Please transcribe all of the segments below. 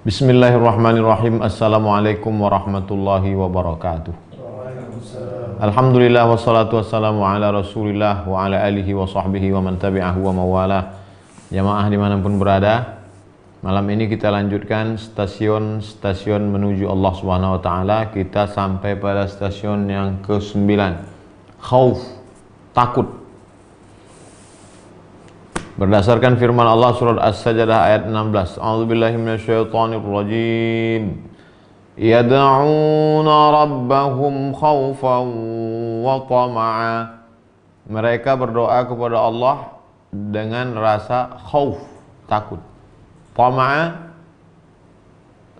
Bismillahirrahmanirrahim. Assalamualaikum warahmatullahi wabarakatuh. Alhamdulillah wassalatu wassalamu ala rasulillah wa ala alihi wa sahbihi wa man tabi'ahu wa mawalah. Jamaah dimanapun berada, malam ini kita lanjutkan stasiun menuju Allah Subhanahu wa ta'ala. Kita sampai pada stasiun yang ke-9, khauf, takut. Berdasarkan firman Allah surat As-Sajdah ayat 16, A'udzubillahi minasyaitonirrajim. Yad'una rabbahum khaufan wa tama'a. Mereka berdoa kepada Allah dengan rasa khauf, takut. Tama'a,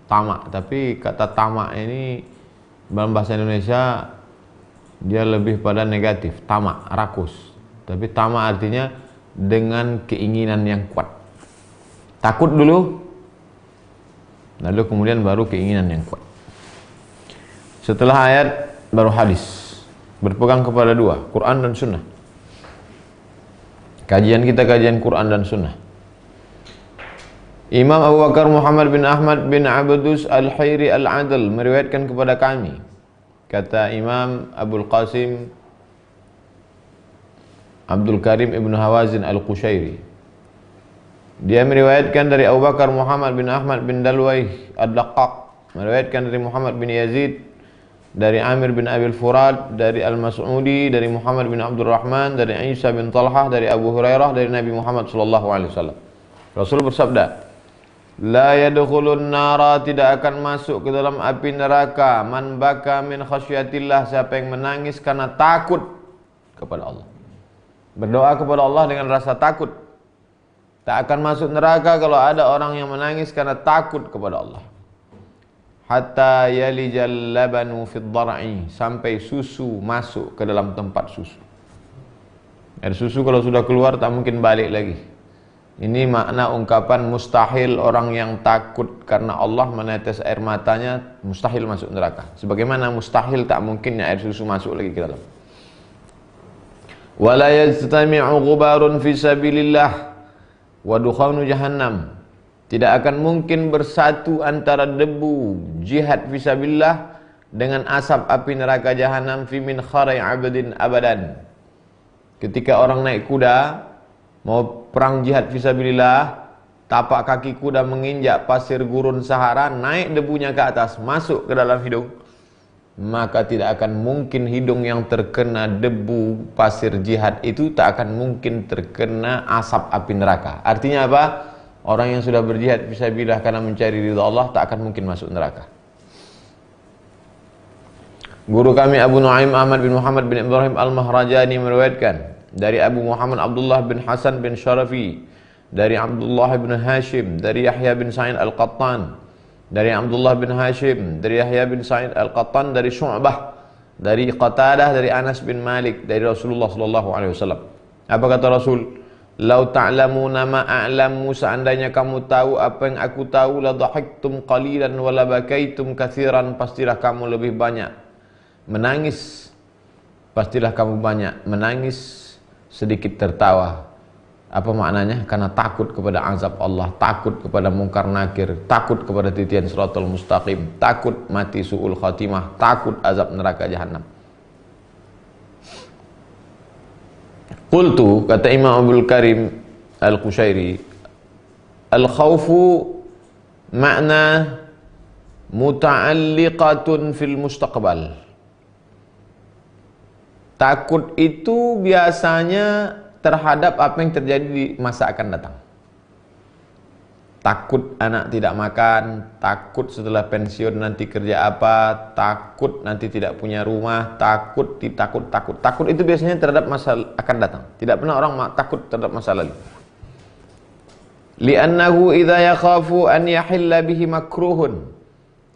tamak. Tapi kata tamak ini dalam bahasa Indonesia dia lebih pada negatif, tamak, rakus. Tapi tamak artinya dengan keinginan yang kuat. Takut dulu, lalu kemudian baru keinginan yang kuat. Setelah ayat baru hadis. Berpegang kepada dua, Quran dan Sunnah. Kajian kita kajian Quran dan Sunnah. Imam Abu Bakar Muhammad bin Ahmad bin Abdus Al-Khairi Al-Adl meriwayatkan kepada kami, kata Imam Abul Qasim Abdul Karim Ibn Hawazin Al-Qushairi, dia meriwayatkan dari Abu Bakar Muhammad bin Ahmad bin Dalwaih Ad-Daqqaq, meriwayatkan dari Muhammad bin Yazid, dari Amir bin Abil Furad, dari Al-Mas'udi, dari Muhammad bin Abdul Rahman, dari Isa bin Talhah, dari Abu Hurairah, dari Nabi Muhammad SAW. Rasul bersabda, la yadkhulun nara, tidak akan masuk ke dalam api neraka, man baka min khasyatillah, siapa yang menangis karena takut kepada Allah. Berdoa kepada Allah dengan rasa takut. Tak akan masuk neraka kalau ada orang yang menangis karena takut kepada Allah. Hatta yalijal labanu fid dhar'i, sampai susu masuk ke dalam tempat susu. Air susu kalau sudah keluar tak mungkin balik lagi. Ini makna ungkapan mustahil orang yang takut karena Allah menetes air matanya, mustahil masuk neraka. Sebagaimana mustahil tak mungkinnya air susu masuk lagi ke dalam. Wala yajtami'u ghubarun fi sabilillah wa dukhanu jahannam. Tidak akan mungkin bersatu antara debu jihad fi sabilillah dengan asap api neraka jahanam fi min kharai 'abdin abadan. Ketika orang naik kuda mau perang jihad fi sabilillah, tapak kaki kuda menginjak pasir gurun Sahara, naik debunya ke atas, masuk ke dalam hidung, maka tidak akan mungkin hidung yang terkena debu pasir jihad itu tak akan mungkin terkena asap api neraka. Artinya apa? Orang yang sudah berjihad fisabilillah karena mencari ridha Allah tak akan mungkin masuk neraka. Guru kami Abu Nuaim Ahmad bin Muhammad bin Ibrahim Al-Mahrajani meriwayatkan dari Abu Muhammad Abdullah bin Hasan bin Syarafi, dari Abdullah bin Hashim, dari Yahya bin Sa'id Al-Qattan, dari Abdullah bin Hashim, dari Yahya bin Sa'id Al-Qattan, dari Syu'bah, dari Qatadah, dari Anas bin Malik, dari Rasulullah SAW. Apa kata Rasul? Lau ta'lamuna ma a'lamu, seandainya kamu tahu apa yang aku tahu, la dhahiktum qalilan wa la bakaitum katsiran, pastilah kamu lebih banyak menangis, pastilah kamu banyak menangis, sedikit tertawa. Apa maknanya? Karena takut kepada azab Allah, takut kepada mungkar nakir, takut kepada titian siratal mustaqim, takut mati su'ul khatimah, takut azab neraka jahanam. Qultu, kata Imam Abdul Karim Al-Qushairi, al-khawfu makna muta'alliqatun fil mustaqbal. Takut itu biasanya terhadap apa yang terjadi di masa akan datang. Takut anak tidak makan, takut setelah pensiun nanti kerja apa, takut nanti tidak punya rumah, takut itu biasanya terhadap masa akan datang. Tidak pernah orang takut terhadap masa lalu. Li'annahu idza yakhafu an yahilla bihi makruhun.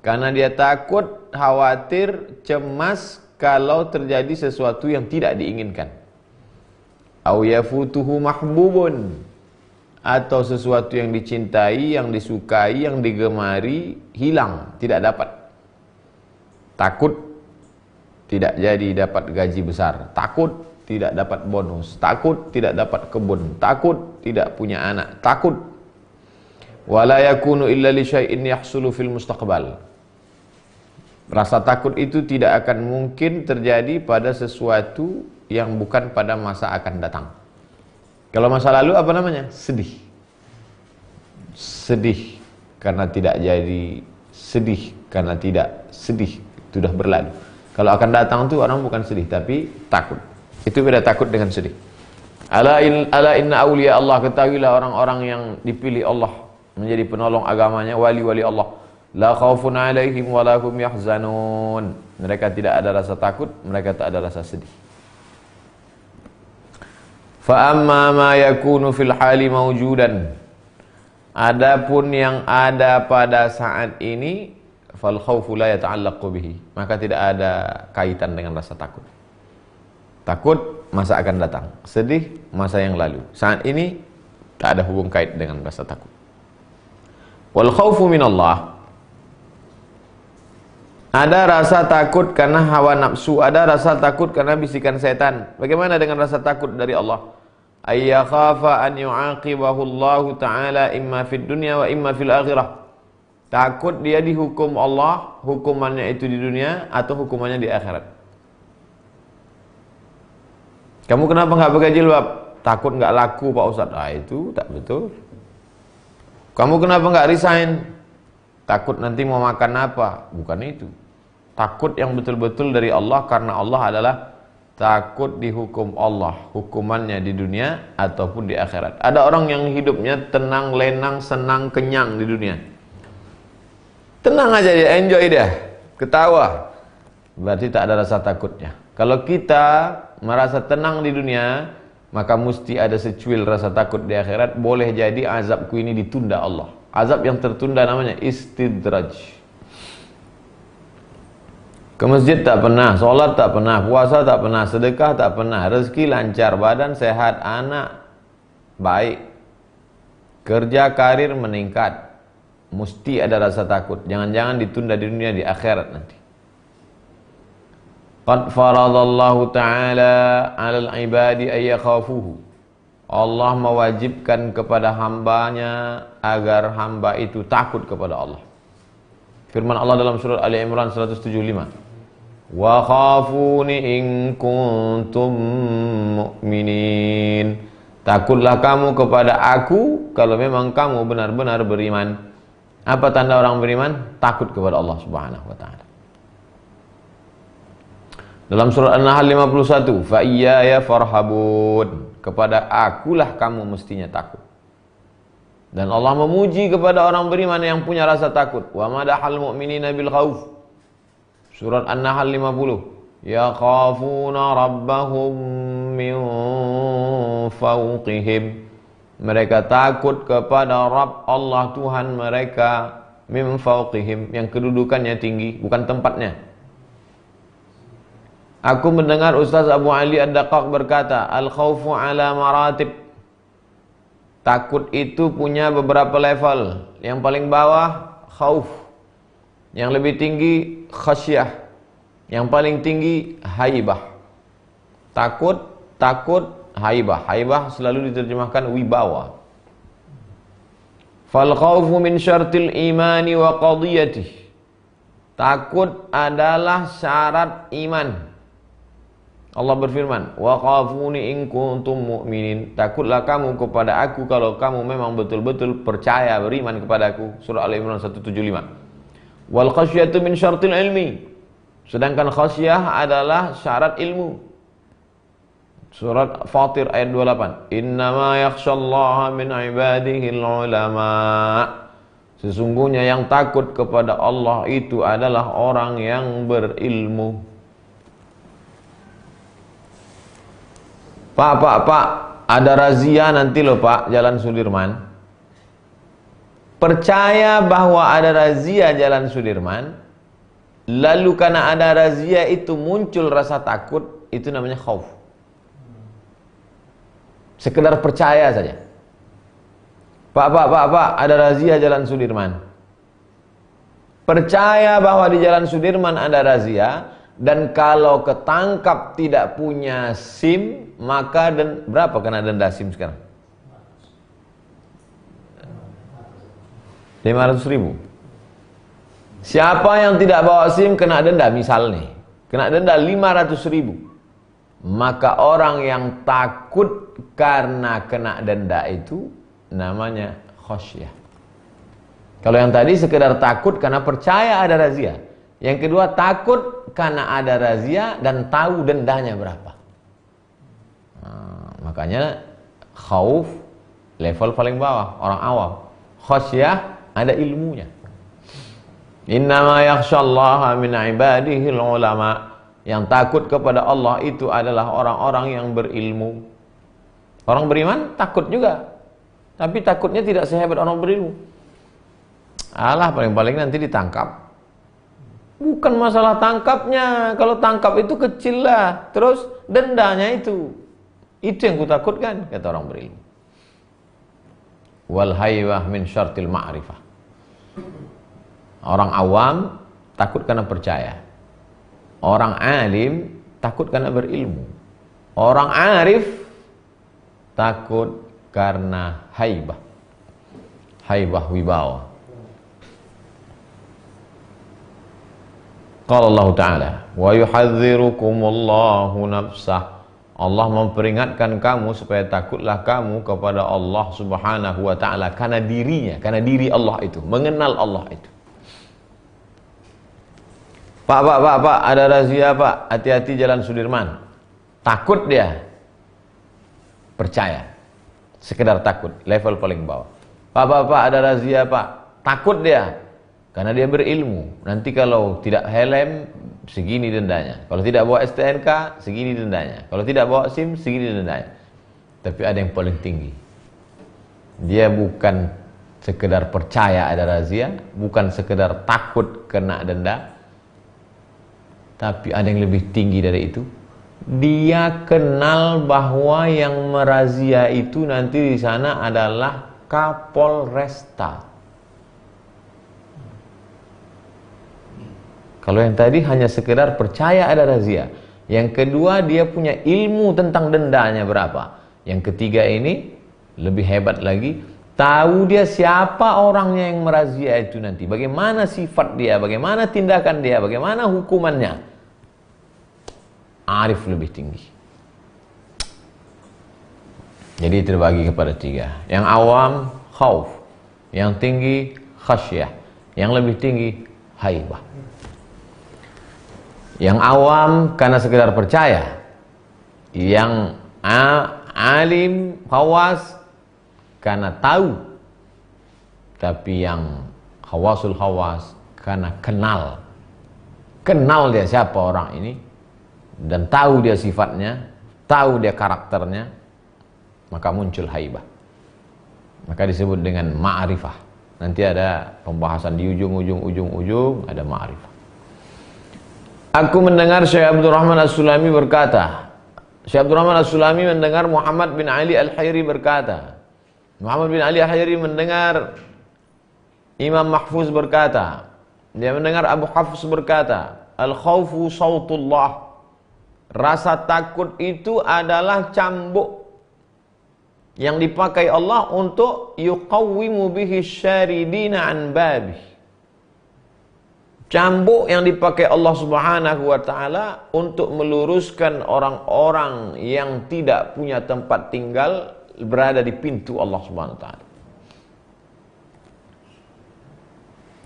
Karena dia takut, khawatir, cemas kalau terjadi sesuatu yang tidak diinginkan. Au yafutuhu mahbubun, atau sesuatu yang dicintai, yang disukai, yang digemari hilang, tidak dapat. Takut tidak jadi dapat gaji besar, takut tidak dapat bonus, takut tidak dapat kebun, takut tidak punya anak, takut. Wala yakunu illa li syai'in yahsulu fil mustaqbal. Rasa takut itu tidak akan mungkin terjadi pada sesuatu yang bukan pada masa akan datang. Kalau masa lalu apa namanya? Sedih. Sedih karena tidak jadi, sedih karena tidak, sedih sudah berlalu. Kalau akan datang itu orang bukan sedih tapi takut. Itu beda takut dengan sedih. Ala inna awliya Allah, ketahuilah orang-orang yang dipilih Allah menjadi penolong agamanya, wali-wali Allah. La khaufun alaihim wa la hum yahzanun. Mereka tidak ada rasa takut, mereka tak ada rasa sedih. Fa amma ma yakunu fil hali mawjudan. Adapun yang ada pada saat ini, fal khaufu la yata'allaqu bihi. Maka tidak ada kaitan dengan rasa takut. Takut masa akan datang, sedih masa yang lalu. Saat ini tak ada hubung kait dengan rasa takut. Wal khaufu minallah. Ada rasa takut karena hawa nafsu, ada rasa takut karena bisikan setan. Bagaimana dengan rasa takut dari Allah? Ayyakhafa an yu'aqibahu Allah Ta'ala imma fid dunya wa imma fil akhirah. Takut dia dihukum Allah, hukumannya itu di dunia atau hukumannya di akhirat. Kamu kenapa nggak pakai jilbab? Takut nggak laku Pak Ustadz. Ah, itu tak betul. Kamu kenapa nggak resign? Takut nanti mau makan apa? Bukan itu. Takut yang betul-betul dari Allah karena Allah adalah takut dihukum Allah, hukumannya di dunia ataupun di akhirat. Ada orang yang hidupnya tenang, lenang, senang, kenyang di dunia. Tenang aja dia, enjoy dia, ketawa. Berarti tak ada rasa takutnya. Kalau kita merasa tenang di dunia, maka mesti ada secuil rasa takut di akhirat. Boleh jadi azabku ini ditunda Allah. Azab yang tertunda namanya istidraj. Ke masjid tak pernah, sholat tak pernah, puasa tak pernah, sedekah tak pernah, rezeki lancar, badan sehat, anak baik, kerja karir meningkat. Mesti ada rasa takut. Jangan-jangan ditunda di dunia, di akhirat nanti. Qad faradallahu ta'ala 'alal ibadi ay yakhafuhu. Allah mewajibkan kepada hambanya agar hamba itu takut kepada Allah. Firman Allah dalam surat Ali Imran 175. Wa khafuni in kuntum mu'minin. Takutlah kamu kepada aku kalau memang kamu benar-benar beriman. Apa tanda orang beriman? Takut kepada Allah Subhanahu wa taala. Dalam surat An-Nahl 51, fa iyaya farhabun. Kepada akulah kamu mestinya takut. Dan Allah memuji kepada orang beriman yang punya rasa takut. Wa madahal mu'minina bil khauf. Surat An-Nahl 50. Yakhafuna rabbahum min fawqihim. Mereka takut kepada Rabb Allah Tuhan mereka min fawqihim, yang kedudukannya tinggi, bukan tempatnya. Aku mendengar Ustaz Abu Ali Ad-Daqqaq berkata, al-khawfu ala maratib. Takut itu punya beberapa level. Yang paling bawah khauf. Yang lebih tinggi khasyah. Yang paling tinggi haibah. Takut, haibah. Haibah selalu diterjemahkan wibawa. Fal khawfu min syartil imani wa qadiyatih. Takut adalah syarat iman. Allah berfirman, wa khafuni in kuntum mu'minin. Takutlah kamu kepada aku kalau kamu memang betul-betul percaya, beriman kepada aku. Surah Al-Imran 175. Wal khasyatu min syartil ilmi. Sedangkan khasyah adalah syarat ilmu. Surat Fatir ayat 28. Innama yakhshallaha min ibadihil ulama. Sesungguhnya yang takut kepada Allah itu adalah orang yang berilmu. Pak, ada razia nanti loh Pak, Jalan Sudirman. Percaya bahwa ada razia Jalan Sudirman, lalu karena ada razia itu muncul rasa takut, itu namanya khauf. Sekedar percaya saja. Pak, ada razia Jalan Sudirman. Percaya bahwa di Jalan Sudirman ada razia. Dan kalau ketangkap tidak punya SIM, maka berapa kena denda SIM sekarang? 500.000. Siapa yang tidak bawa SIM kena denda, misalnya kena denda 500.000. Maka orang yang takut karena kena denda itu namanya khasyah. Kalau yang tadi sekedar takut karena percaya ada razia. Yang kedua takut karena ada razia dan tahu dendanya berapa. Makanya khauf level paling bawah, orang awam. Khasyah ada ilmunya. Innama yakhsyallaha min ibadihi ulama. Yang takut kepada Allah itu adalah orang-orang yang berilmu. Orang beriman takut juga, tapi takutnya tidak sehebat orang berilmu. Alah, paling-paling nanti ditangkap. Bukan masalah tangkapnya. Kalau tangkap itu kecil lah. Terus dendanya itu yang kutakutkan, kata orang berilmu. Wal haywah min syartil ma'rifah. Orang awam takut karena percaya. Orang alim takut karena berilmu. Orang arif takut karena haibah. Haibah wibawa. Qala Allah Ta'ala, wa yuhadzirukumullahu nafsah. Allah memperingatkan kamu supaya takutlah kamu kepada Allah Subhanahu wa Ta'ala karena dirinya, karena diri Allah itu, mengenal Allah itu. Pak, ada razia Pak, hati-hati Jalan Sudirman. Takut dia, percaya, sekedar takut, level paling bawah. Pak, ada razia Pak, takut dia, karena dia berilmu. Nanti kalau tidak helm, segini dendanya. Kalau tidak bawa STNK, segini dendanya. Kalau tidak bawa SIM, segini dendanya. Tapi ada yang paling tinggi. Dia bukan sekedar percaya ada razia, bukan sekedar takut kena denda, tapi ada yang lebih tinggi dari itu. Dia kenal bahwa yang merazia itu nanti di sana adalah Kapolresta. Kalau yang tadi hanya sekedar percaya ada razia. Yang kedua dia punya ilmu tentang dendanya berapa. Yang ketiga ini lebih hebat lagi, tahu dia siapa orangnya yang merazia itu nanti, bagaimana sifat dia, bagaimana tindakan dia, bagaimana hukumannya. Arif lebih tinggi. Jadi terbagi kepada tiga. Yang awam khauf, yang tinggi khasyah, yang lebih tinggi haibah. Yang awam karena sekedar percaya, yang alim khawas karena tahu, tapi yang khawasul khawas karena kenal dia siapa orang ini, dan tahu dia sifatnya, tahu dia karakternya, maka muncul haibah. Maka disebut dengan ma'rifah. Nanti ada pembahasan di ujung ada ma'rifah. Aku mendengar Syekh Abdurrahman As-Sulami berkata, Syekh Abdurrahman As-Sulami mendengar Muhammad bin Ali Al-Hayri berkata, Muhammad bin Ali Al-Hayri mendengar Imam Mahfuz berkata, dia mendengar Abu Hafs berkata, al-khawfu sautullah. Rasa takut itu adalah cambuk yang dipakai Allah untuk yuqawwimu bihi syaridina an babih. Cambuk yang dipakai Allah Subhanahu wa Ta'ala untuk meluruskan orang-orang yang tidak punya tempat tinggal berada di pintu Allah Subhanahu wa Ta'ala.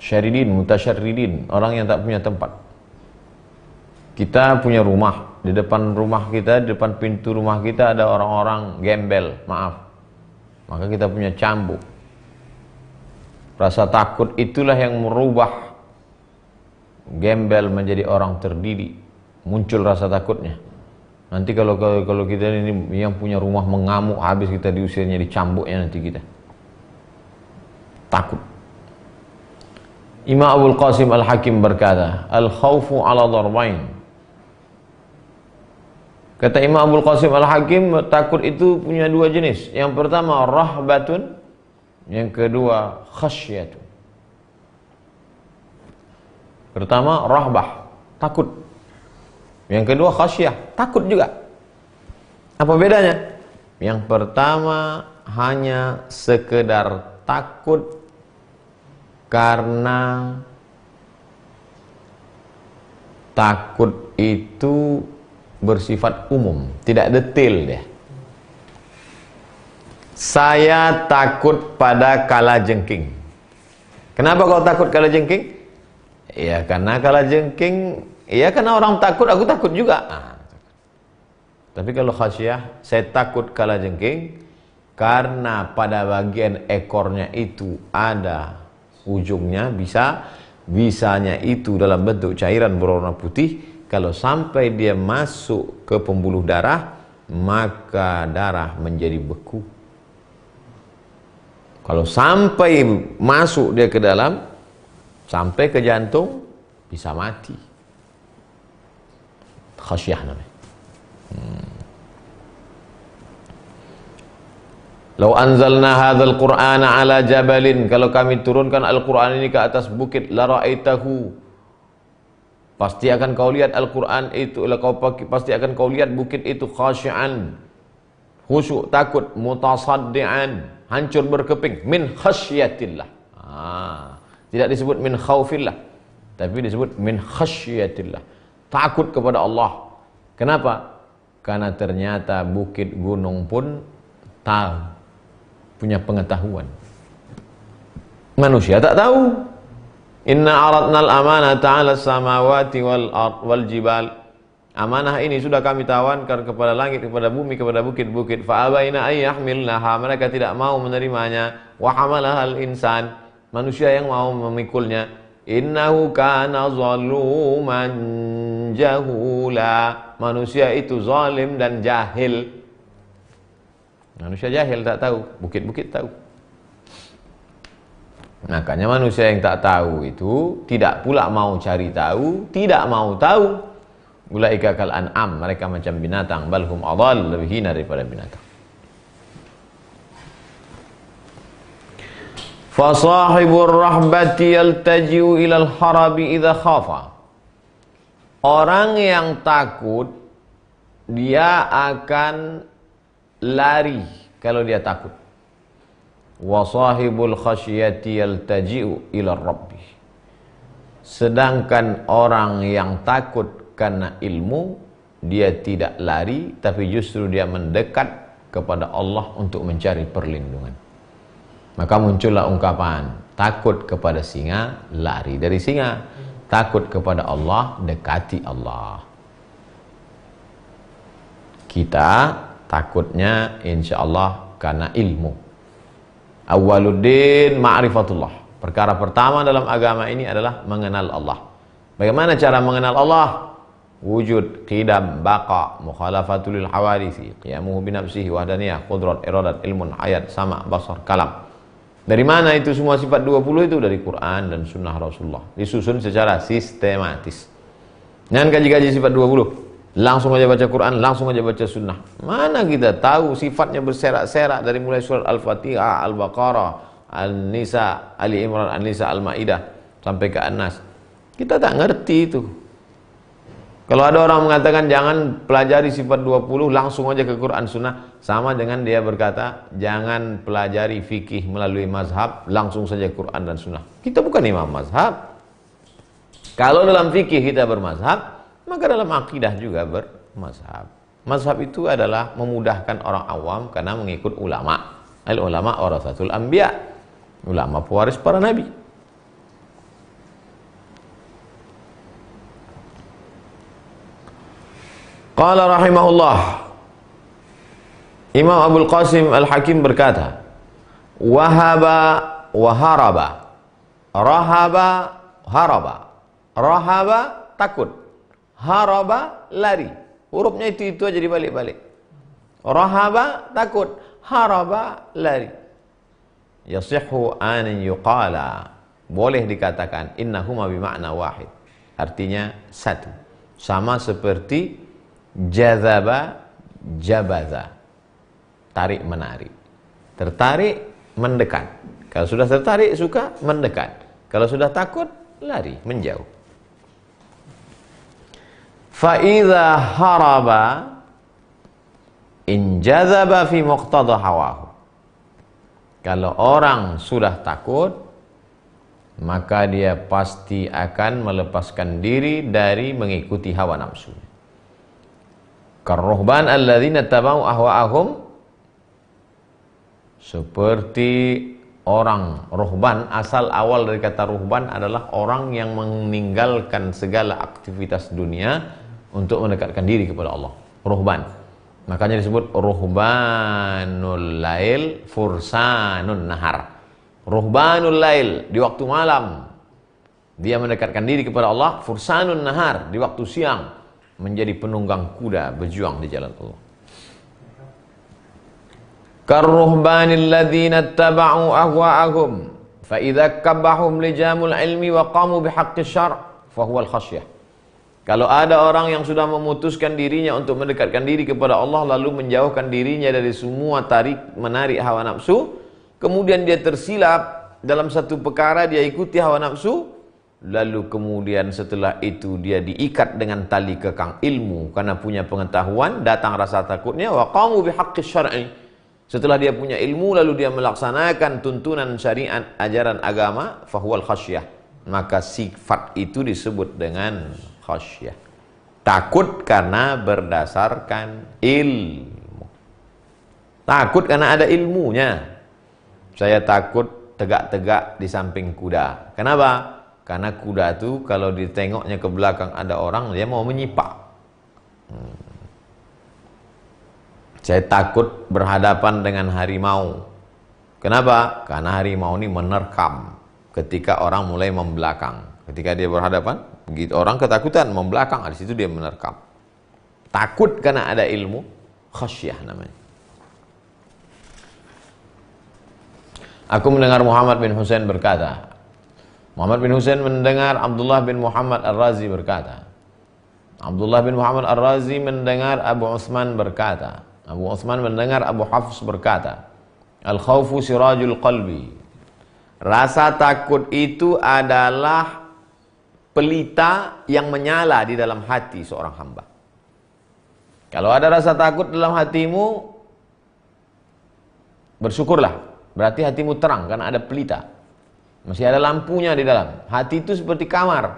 Syaridin, mutasyarridin, orang yang tak punya tempat. Kita punya rumah, di depan rumah kita, di depan pintu rumah kita ada orang-orang gembel, maaf. Maka kita punya cambuk. Rasa takut itulah yang merubah gembel menjadi orang terdidik. Muncul rasa takutnya. Nanti kalau kita ini yang punya rumah mengamuk, habis kita diusirnya, dicambuknya nanti kita. Takut. Imam Abul Qasim Al-Hakim berkata, al-khawfu ala darbain. Kata Imam Abul Qasim Al-Hakim, takut itu punya dua jenis. Yang pertama rahbatun, yang kedua khasyatun. Pertama rahbah, takut. Yang kedua khasyah, takut juga. Apa bedanya? Yang pertama hanya sekedar takut Karena takut itu bersifat umum, tidak detail dia. Saya takut pada kalajengking. Kenapa kau takut kalajengking? Ya karena kalajengking, ya karena orang takut, aku takut juga. Tapi kalau khasyah, saya takut kalajengking karena pada bagian ekornya itu ada ujungnya, bisanya itu dalam bentuk cairan berwarna putih. Kalau sampai dia masuk ke pembuluh darah, maka darah menjadi beku. Kalau sampai masuk dia ke dalam, sampai ke jantung, bisa mati. Khasyah namanya. Lau anzalna hadzal qur'ana ala jabalin, kalau kami turunkan Al-Qur'an ini ke atas bukit, la ra'aitahu, pasti akan kau lihat Al-Qur'an itu, pasti akan kau lihat bukit itu khasyi'an, khusyuk, takut, mutasaddian, hancur berkeping, min khasyiatillah. Tidak disebut min khaufillah, tapi disebut min khasyiatillah, takut kepada Allah. Kenapa? Karena ternyata bukit gunung pun tahu, punya pengetahuan. Manusia tak tahu. Inna aradnal amanata 'ala samawati wal jibal. Amanah ini sudah kami tawarkan kepada langit, kepada bumi, kepada bukit-bukit. Fa abaina ay yahmilnaha, mereka tidak mau menerimanya. Wa hamalahal insan, manusia yang mau memikulnya. Innahu kana zaluman jahula, manusia itu zalim dan jahil. Manusia jahil, tak tahu, bukit-bukit tahu. Makanya manusia yang tak tahu itu tidak pula mau cari tahu, tidak mau tahu. Ulaika kal an'am, mereka macam binatang, balhum adall, lebih hina daripada binatang. Fasahibur rahbati yaltaji'u ilal harabi idza khafa. Orang yang takut, dia akan lari kalau dia takut. Wa sahibul khasyati yaltaji'u ila rabbi. Sedangkan orang yang takut karena ilmu, dia tidak lari, tapi justru dia mendekat kepada Allah untuk mencari perlindungan. Maka muncullah ungkapan, takut kepada singa, lari dari singa. Takut kepada Allah, dekati Allah. Kita takutnya insya Allah karena ilmu. Awwaluddin ma'rifatullah. Perkara pertama dalam agama ini adalah mengenal Allah. Bagaimana cara mengenal Allah? Wujud, qidam, baqa, mukhalafatul hawadisi, qiyamuhu binafsihi, wahdaniyah, qudrat, iradat, ilmun, hayat, sama, basar, kalam. Dari mana itu semua sifat 20 itu? Dari Quran dan sunnah Rasulullah. Disusun secara sistematis. Jangan kaji-kaji sifat 20. Langsung aja baca Quran, langsung aja baca sunnah. Mana kita tahu sifatnya berserak-serak dari mulai surat Al-Fatihah, Al-Baqarah, Al-Nisa, Ali Imran, Al-Nisa, Al-Ma'idah sampai ke An-Nas. Kita tak ngerti itu. Kalau ada orang mengatakan jangan pelajari sifat 20, langsung aja ke Quran sunnah, sama dengan dia berkata jangan pelajari fikih melalui mazhab, langsung saja Quran dan sunnah. Kita bukan imam mazhab. Kalau dalam fikih kita bermazhab, maka dalam akidah juga bermazhab. Mazhab itu adalah memudahkan orang awam karena mengikut ulama. Al-ulama warasatul anbiya. Ulama pewaris para nabi. Qala rahimahullah, Imam Abul Qasim Al-Hakim berkata, wahaba waharaba, rahaba haraba, rahaba takut, haraba lari. Hurufnya itu aja dibalik-balik. Rahaba takut, haraba lari. Yasihhu an yuqala, boleh dikatakan innahuma bimakna wahid, artinya satu, sama seperti jazaba, jabaza, tarik menarik, tertarik mendekat. Kalau sudah tertarik suka mendekat, kalau sudah takut lari menjauh. Fa idza haraba in jazaba fi muqtada hawahu. Kalau orang sudah takut, maka dia pasti akan melepaskan diri dari mengikuti hawa nafsu. Karruhban alladzina tabau ahwa'ahum, seperti orang ruhban. Asal awal dari kata ruhban adalah orang yang meninggalkan segala aktivitas dunia untuk mendekatkan diri kepada Allah. Ruhban, makanya disebut ruhbanul lail fursanun nahar. Ruhbanul lail, di waktu malam dia mendekatkan diri kepada Allah. Fursanun nahar, di waktu siang menjadi penunggang kuda berjuang di jalan Allah. Karruhbanil ladzina taba'u ahwa'ahum fa idza kabbahum lijamul ilmi wa qamu bihaqqi syar' fa huwal khasyah. Kalau ada orang yang sudah memutuskan dirinya untuk mendekatkan diri kepada Allah, lalu menjauhkan dirinya dari semua menarik hawa nafsu, kemudian dia tersilap dalam satu perkara, dia ikuti hawa nafsu, lalu kemudian setelah itu dia diikat dengan tali kekang ilmu karena punya pengetahuan, datang rasa takutnya, wa qamu bihaqqi syar'i. Setelah dia punya ilmu lalu dia melaksanakan tuntunan syariat ajaran agama, fahuwal khasyah, maka sifat itu disebut dengan khasyah. Takut karena berdasarkan ilmu. Takut karena ada ilmunya. Saya takut tegak-tegak di samping kuda. Kenapa? Karena kuda itu kalau ditengoknya ke belakang ada orang, dia mau menyipak. Saya takut berhadapan dengan harimau. Kenapa? Karena harimau ini menerkam ketika orang mulai membelakang. Ketika dia berhadapan, begitu orang ketakutan membelakang, di situ dia menerkam. Takut karena ada ilmu, khasyah namanya. Aku mendengar Muhammad bin Husain berkata, Muhammad bin Husain mendengar Abdullah bin Muhammad Ar-Razi berkata, Abdullah bin Muhammad Ar-Razi mendengar Abu Utsman berkata, Abu Utsman mendengar Abu Hafs berkata, al-khawfu sirajul qalbi. Rasa takut itu adalah pelita yang menyala di dalam hati seorang hamba. Kalau ada rasa takut dalam hatimu, bersyukurlah, berarti hatimu terang karena ada pelita. Masih ada lampunya di dalam. Hati itu seperti kamar.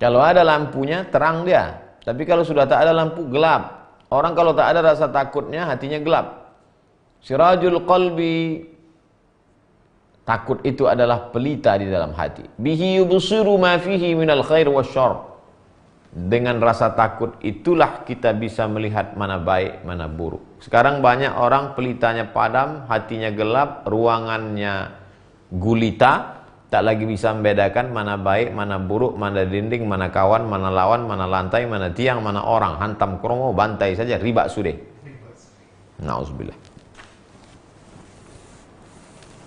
Kalau ada lampunya, terang dia. Tapi kalau sudah tak ada lampu, gelap. Orang kalau tak ada rasa takutnya, hatinya gelap. Sirajul qalbi, takut itu adalah pelita di dalam hati. Bihi yubsiru ma fihi minal khair wasyarr. Dengan rasa takut itulah kita bisa melihat mana baik, mana buruk. Sekarang banyak orang pelitanya padam, hatinya gelap, ruangannya gulita, tak lagi bisa membedakan mana baik, mana buruk, mana dinding, mana kawan, mana lawan, mana lantai, mana tiang, mana orang. Hantam kromo, bantai saja, riba sudah. Na'udzubillah.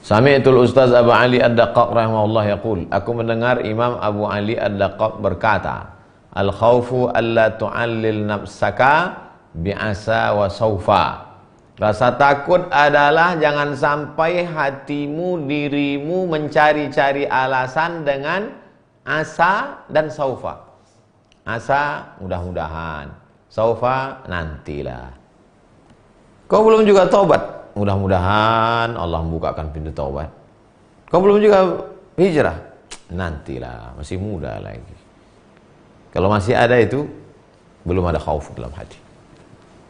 Sami'tul Ustaz Abu Ali Ad-Daqqaq rahimahullah yaqul, aku mendengar Imam Abu Ali Ad-Daqqaq berkata, al-khawfu alla tu'allil nafsaka bi'asa wa sawfa. Rasa takut adalah jangan sampai hatimu, dirimu mencari-cari alasan dengan asa dan saufa. Asa mudah-mudahan, saufa nantilah. Kau belum juga taubat, mudah-mudahan Allah membukakan pintu taubat. Kau belum juga hijrah, nantilah, masih muda lagi. Kalau masih ada itu, belum ada khauf dalam hati.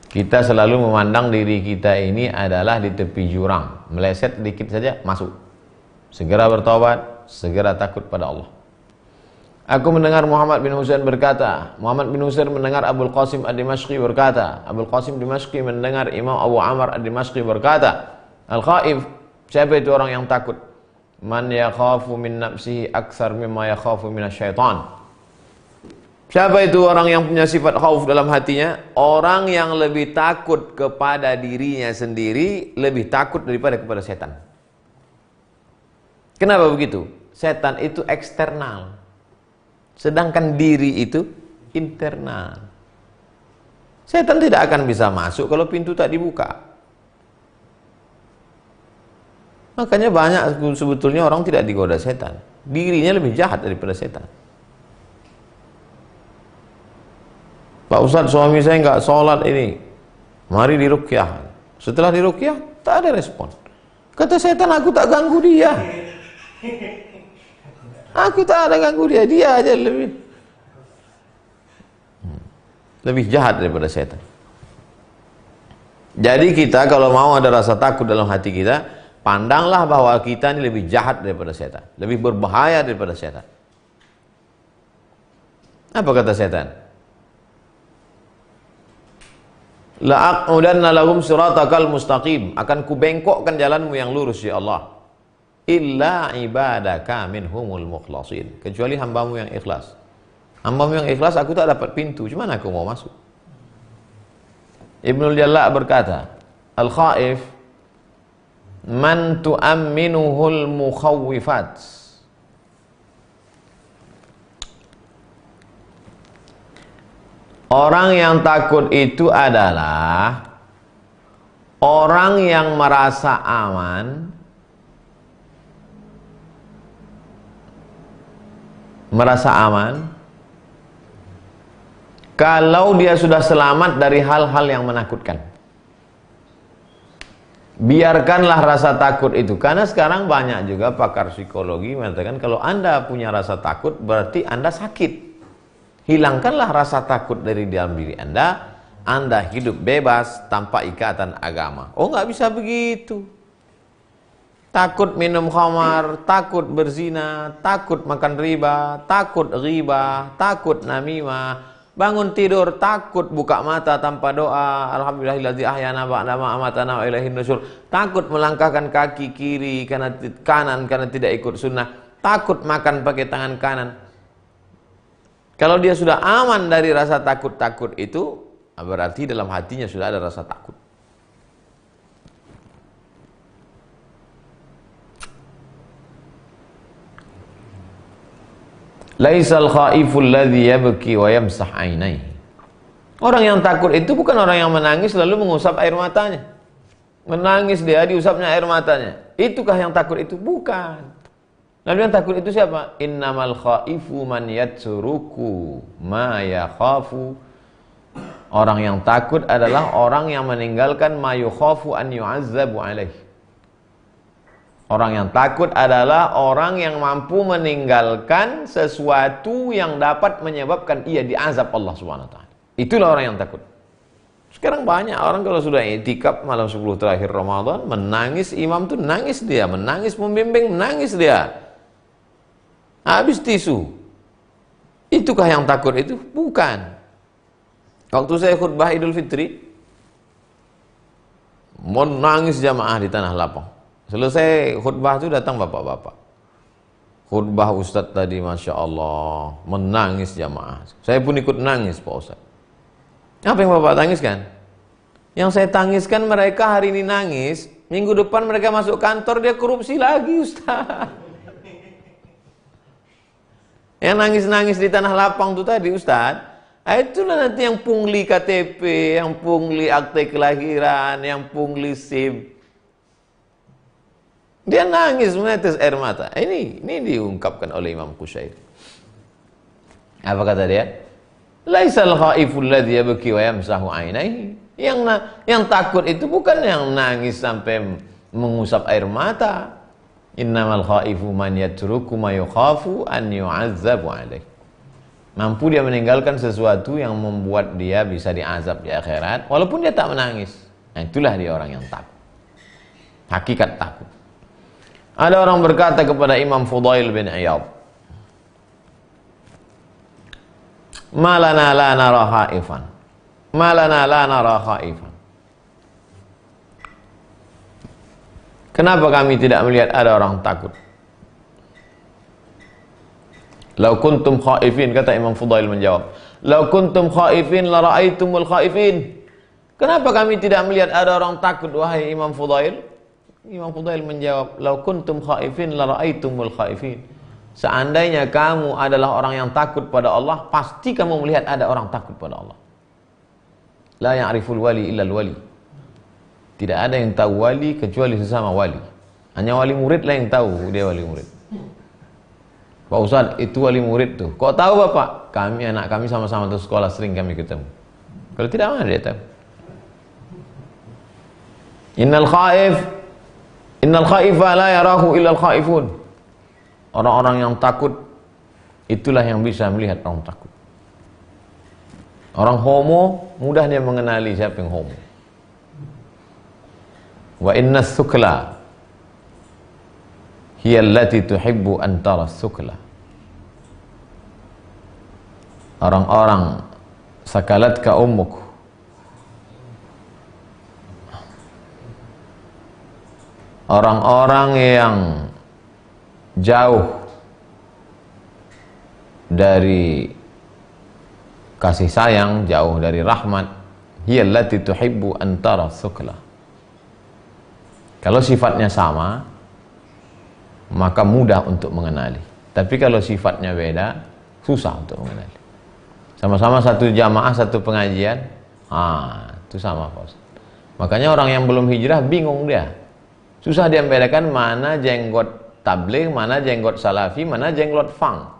Kita selalu memandang diri kita ini adalah di tepi jurang, meleset dikit saja masuk. Segera bertobat, segera takut pada Allah. Aku mendengar Muhammad bin Husain berkata, Muhammad bin Husain mendengar Abul Qasim Ad-Dimashqi berkata, Abul Qasim Dimashqi mendengar Imam Abu Amr Ad-Dimashqi berkata, al-khaif, siapa itu orang yang takut? Man yakhafu min nafsihi aktsar mimma yakhafu minasyaitan. Siapa itu orang yang punya sifat khauf dalam hatinya? Orang yang lebih takut kepada dirinya sendiri, lebih takut daripada kepada setan. Kenapa begitu? Setan itu eksternal, sedangkan diri itu internal. Setan tidak akan bisa masuk kalau pintu tak dibuka. Makanya banyak sebetulnya orang tidak digoda setan. Dirinya lebih jahat daripada setan. Pak Ustadz, suami saya nggak sholat ini, mari diruqyah. Setelah diruqyah tak ada respon. Kata setan, aku tak ganggu dia. Aku tak ada ganggu dia, dia aja lebih jahat daripada setan. Jadi kita kalau mau ada rasa takut dalam hati kita, pandanglah bahwa kita ini lebih jahat daripada setan, lebih berbahaya daripada setan. Apa kata setan? La'aqudanna lahum siratakal mustaqim, akan kubengkokkan jalanmu yang lurus ya Allah. Illa ibadaka minhumul mukhlasin, kecuali hambamu yang ikhlas. Hambamu yang ikhlas aku tak dapat pintu, cuman aku mau masuk. Ibnul Jalla berkata, al-khaif man tu'amminuhul mukhawwifat. Orang yang takut itu adalah orang yang merasa aman, kalau dia sudah selamat dari hal-hal yang menakutkan. Biarkanlah rasa takut itu, karena sekarang banyak juga pakar psikologi mengatakan kalau Anda punya rasa takut berarti Anda sakit. Hilangkanlah rasa takut dari dalam diri Anda hidup bebas tanpa ikatan agama. Oh, nggak bisa begitu. Takut minum khamar, takut berzina, takut makan riba, takut ghibah, takut namimah, bangun tidur takut buka mata tanpa doa, alhamdulillahilladzi ahyana ba'da ma amatana wa ilaihin nusyur, takut melangkahkan kaki kiri karena kanan karena tidak ikut sunnah, takut makan pakai tangan kanan. Kalau dia sudah aman dari rasa takut-takut itu, berarti dalam hatinya sudah ada rasa takut. Laisal khaiful ladzi yabki wa yamsah ainaihi. Orang yang takut itu bukan orang yang menangis lalu mengusap air matanya. Menangis dia diusapnya air matanya. Itukah yang takut itu? Bukan. Lalu yang takut itu siapa? Innamal khaifu man yatsuruku ma yakhafu. Orang yang takut adalah orang yang meninggalkan ma yukhafu an yu'azzabu alaihi. Orang yang takut adalah orang yang mampu meninggalkan sesuatu yang dapat menyebabkan ia diazab Allah Subhanahu wa taala. Itulah orang yang takut. Sekarang banyak orang kalau sudah i'tikaf malam 10 terakhir Ramadan, menangis imam tuh nangis dia, menangis pembimbing menangis dia. Habis tisu. Itukah yang takut itu? Bukan. Waktu saya khutbah Idul Fitri, menangis jamaah di Tanah Lapang. Selesai khutbah itu datang bapak-bapak. Khutbah Ustadz tadi Masya Allah, menangis jamaah. Saya pun ikut nangis Pak Ustadz. Apa yang bapak tangiskan? Yang saya tangiskan mereka hari ini nangis, minggu depan mereka masuk kantor dia korupsi lagi Ustadz. Yang nangis-nangis di Tanah Lapang itu tadi Ustadz, itulah nanti yang pungli KTP, yang pungli akte kelahiran, yang pungli SIM. Dia nangis menetes air mata. Ini diungkapkan oleh Imam Qushairi. Apa kata dia? Laisal khaiful ladzi yabki wa yamsahu ainaihi. Yang takut itu bukan yang nangis sampai mengusap air mata. Innamal khaifu man yatruku ma yukhafu an yu'azzabu alaihi. Mampu dia meninggalkan sesuatu yang membuat dia bisa diazab di akhirat walaupun dia tak menangis. Nah, itulah dia orang yang takut. Hakikat takut. Ada orang berkata kepada Imam Fudail bin Iyad, "Malana la nara khaifan. Malana la nara khaifan." Kenapa kami tidak melihat ada orang takut? Lau kuntum khaifin, kata Imam Fudail menjawab, "Lau kuntum khaifin la ra'aitumul khaifin." Kenapa kami tidak melihat ada orang takut wahai Imam Fudail? Imam Fudail menjawab, "Lau kuntum khaifin la ra'aitumul khaifin." Seandainya kamu adalah orang yang takut pada Allah, pasti kamu melihat ada orang takut pada Allah. La ya'riful wali illa al-wali. Tidak ada yang tahu wali kecuali sesama wali. Hanya wali murid lah yang tahu dia wali murid. Pak Ustaz, itu wali murid tuh. Kok tahu Bapak? Kami, anak kami sama-sama tuh sekolah, sering kami ketemu. Kalau tidak, mana dia tahu? Innal khaifa la yarahu illal khaifun. Orang-orang yang takut itulah yang bisa melihat orang takut. Orang homo mudah dia mengenali siapa yang homo. Wa inna tsukla hiya allati tuhibbu an tara tsukla. Orang-orang sakalatka ummuk, orang-orang yang jauh dari kasih sayang, jauh dari rahmat, hiya allati tuhibbu an tara tsukla. Kalau sifatnya sama, maka mudah untuk mengenali. Tapi kalau sifatnya beda, susah untuk mengenali. Sama-sama satu jamaah, satu pengajian, itu sama Pak Ustaz. Makanya orang yang belum hijrah bingung dia. Susah dia membedakan mana jenggot tabligh, mana jenggot salafi, mana jenggot fang.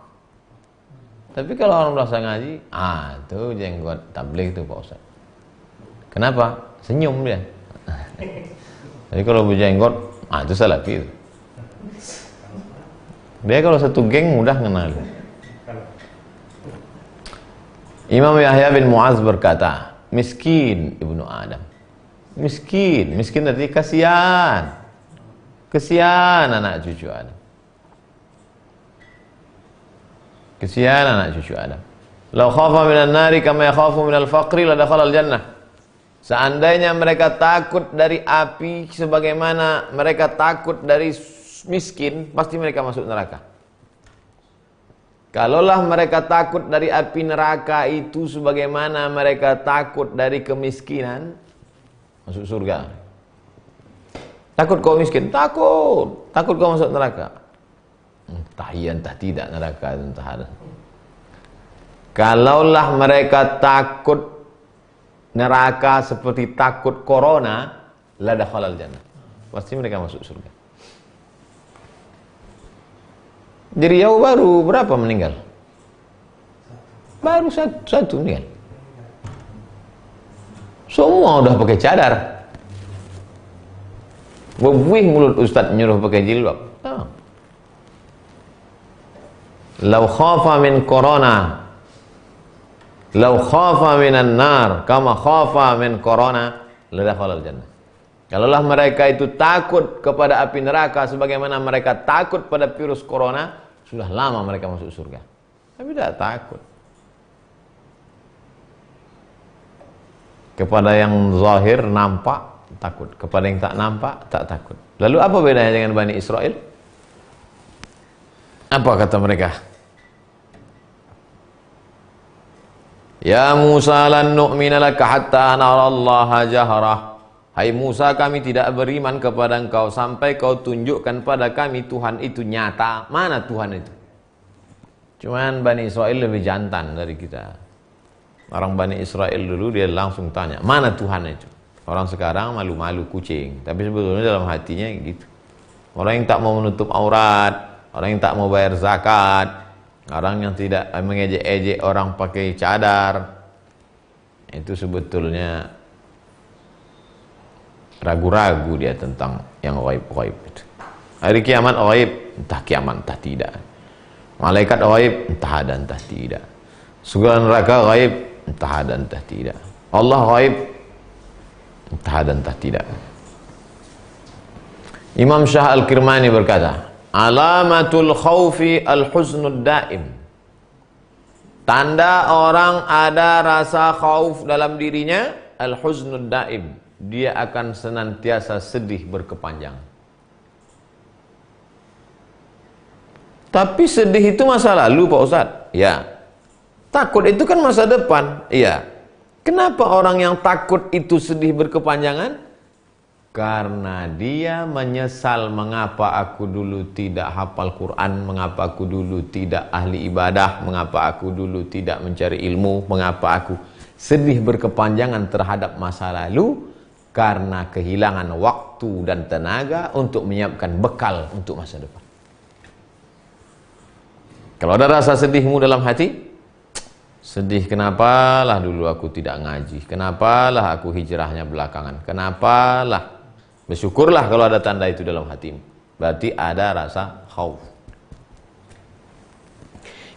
Tapi kalau orang merasa ngaji, itu jenggot tabligh itu Pak Ustaz. Kenapa? Senyum dia. Jadi kalau berjenggot, itu salafi itu. Dia kalau satu geng mudah kenal. Imam Yahya bin Mu'adz berkata, miskin ibnu Adam. Miskin artinya kasihan. Kesian anak cucu Adam. Kesian anak cucu Adam. Lau khafa minan nari kama yakhafu minal faqri la dakhala al jannah. Seandainya mereka takut dari api sebagaimana mereka takut dari miskin, pasti mereka masuk neraka. Kalaulah mereka takut dari api neraka itu sebagaimana mereka takut dari kemiskinan, masuk surga. Takut kau miskin? Takut. Takut kau masuk neraka? Entah iya, entah tidak neraka, entah ada. Kalaulah mereka takut neraka seperti takut corona, la dakhalal jannah. Pasti mereka masuk surga. Di Riau baru berapa meninggal? Baru satu meninggal. Semua udah pakai cadar. Bebuih mulut ustaz nyuruh pakai jilbab. Lau khafa min corona, lau khafa minan nar kama khafa min corona, la dakhalal jannah. Kalaulah mereka itu takut kepada api neraka sebagaimana mereka takut pada virus corona, sudah lama mereka masuk surga. Tapi tidak takut. Kepada yang zahir nampak takut, kepada yang tak nampak tak takut. Lalu apa bedanya dengan Bani Israel? Apa kata mereka? Ya Musa lan nu'mina laka hatta narallaha jahrah. Hai Musa, kami tidak beriman kepada engkau sampai kau tunjukkan pada kami Tuhan itu nyata. Mana Tuhan itu? Cuman Bani Israel lebih jantan dari kita. Orang Bani Israel dulu dia langsung tanya, mana Tuhan itu? Orang sekarang malu-malu kucing. Tapi sebetulnya dalam hatinya gitu. Orang yang tak mau menutup aurat, orang yang tak mau bayar zakat, orang yang tidak mengejek-ejek orang pakai cadar, itu sebetulnya ragu-ragu dia tentang yang ghaib-ghaib itu. Hari kiamat ghaib, entah kiamat entah tidak. Malaikat ghaib, entah ada entah tidak. Surga neraka ghaib, entah ada entah tidak. Allah ghaib, entah ada entah tidak. Imam Syah Al-Kirmani berkata, alamatul khawfi al-huznud daim. Tanda orang ada rasa khauf dalam dirinya, al-huznud daim. Dia akan senantiasa sedih berkepanjangan. Tapi sedih itu masa lalu Pak Ustadz? Ya. Takut itu kan masa depan? Iya. Kenapa orang yang takut itu sedih berkepanjangan? Karena dia menyesal mengapa aku dulu tidak hafal Quran, mengapa aku dulu tidak ahli ibadah, mengapa aku dulu tidak mencari ilmu, mengapa aku sedih berkepanjangan terhadap masa lalu. Karena kehilangan waktu dan tenaga untuk menyiapkan bekal untuk masa depan. Kalau ada rasa sedihmu dalam hati, sedih kenapalah dulu aku tidak ngaji, kenapalah aku hijrahnya belakangan, kenapalah, bersyukurlah kalau ada tanda itu dalam hatimu. Berarti ada rasa khauf.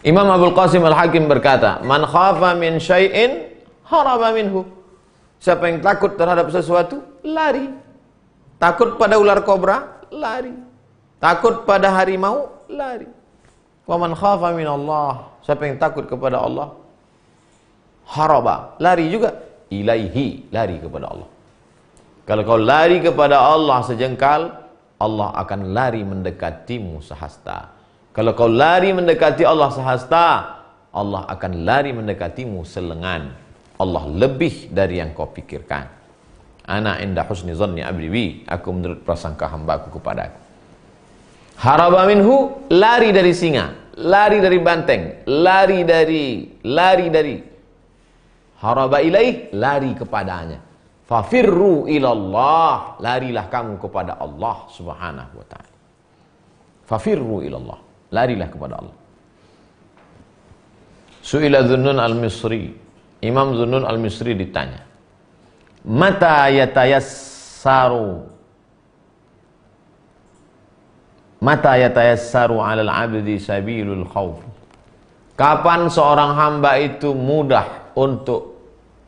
Imam Abdul Qasim Al-Hakim berkata, "Man khafa min syai'in haraba minhu." Siapa yang takut terhadap sesuatu, lari. Takut pada ular kobra, lari. Takut pada harimau, lari. Wa man khafa min Allah, siapa yang takut kepada Allah, haraba, lari juga. Ilaihi, lari kepada Allah. Kalau kau lari kepada Allah sejengkal, Allah akan lari mendekatimu sehasta. Kalau kau lari mendekati Allah sehasta, Allah akan lari mendekatimu selengan. Allah lebih dari yang kau pikirkan. Ana inda husni zanni abdi bi, aku menurut prasangka hambaku kepadaku. Haraba minhu, lari dari singa, lari dari banteng, lari dari haraba ilaih, lari kepadanya. Fafirru ilallah, larilah kamu kepada Allah Subhanahu wa ta'ala. Fafirru ilallah, larilah kepada Allah. Su'ila Dhunnun al-Misri, Imam Dhunnun al-Misri ditanya, mata yatayassaru 'alal 'abdi sabilul khauf. Kapan seorang hamba itu mudah untuk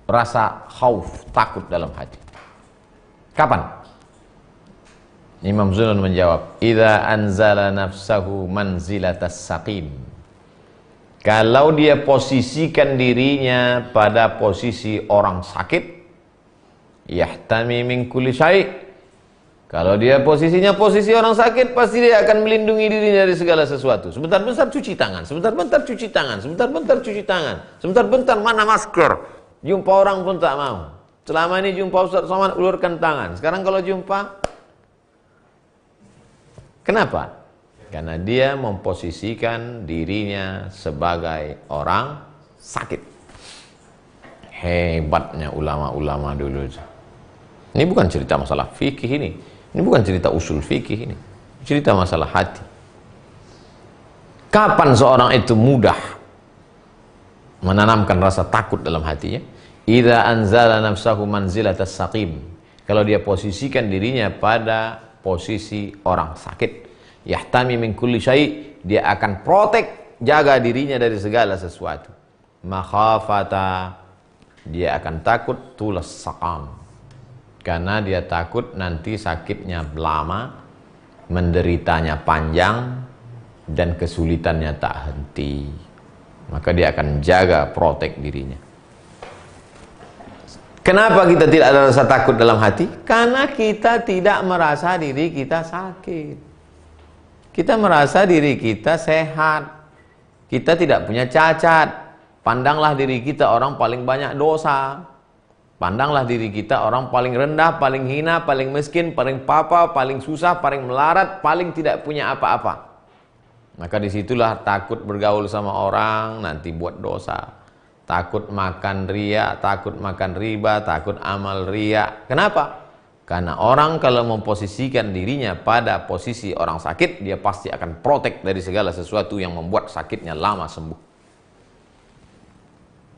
rasa khauf, takut dalam hati? Kapan? Imam Zunnun menjawab, idza anzala nafsahu manzilatas saqim. Kalau dia posisikan dirinya pada posisi orang sakit, yahtami min kulli syai'. Kalau dia posisinya posisi orang sakit, pasti dia akan melindungi dirinya dari segala sesuatu. Sebentar-bentar cuci tangan, sebentar-bentar cuci tangan, sebentar-bentar cuci tangan, sebentar-bentar mana masker. Jumpa orang pun tak mau. Selama ini jumpa Ustaz Somad, ulurkan tangan. Sekarang kalau jumpa, kenapa? Karena dia memposisikan dirinya sebagai orang sakit. Hebatnya ulama-ulama dulu. Ini bukan cerita masalah fikih ini. Ini bukan cerita usul fikih ini. Cerita masalah hati. Kapan seorang itu mudah menanamkan rasa takut dalam hatinya? Idza anzala nafsahu manzilatas saqim. Kalau dia posisikan dirinya pada posisi orang sakit, yahtami min kulli syai', dia akan protek, jaga dirinya dari segala sesuatu. Makhafata, dia akan takut tulas saqam, karena dia takut nanti sakitnya lama, menderitanya panjang, dan kesulitannya tak henti. Maka dia akan jaga, protek dirinya. Kenapa kita tidak ada rasa takut dalam hati? Karena kita tidak merasa diri kita sakit. Kita merasa diri kita sehat. Kita tidak punya cacat. Pandanglah diri kita orang paling banyak dosa. Pandanglah diri kita orang paling rendah, paling hina, paling miskin, paling papa, paling susah, paling melarat, paling tidak punya apa-apa. Maka disitulah takut bergaul sama orang, nanti buat dosa. Takut makan riya, takut makan riba, takut amal riya. Kenapa? Karena orang kalau memposisikan dirinya pada posisi orang sakit, dia pasti akan protek dari segala sesuatu yang membuat sakitnya lama sembuh.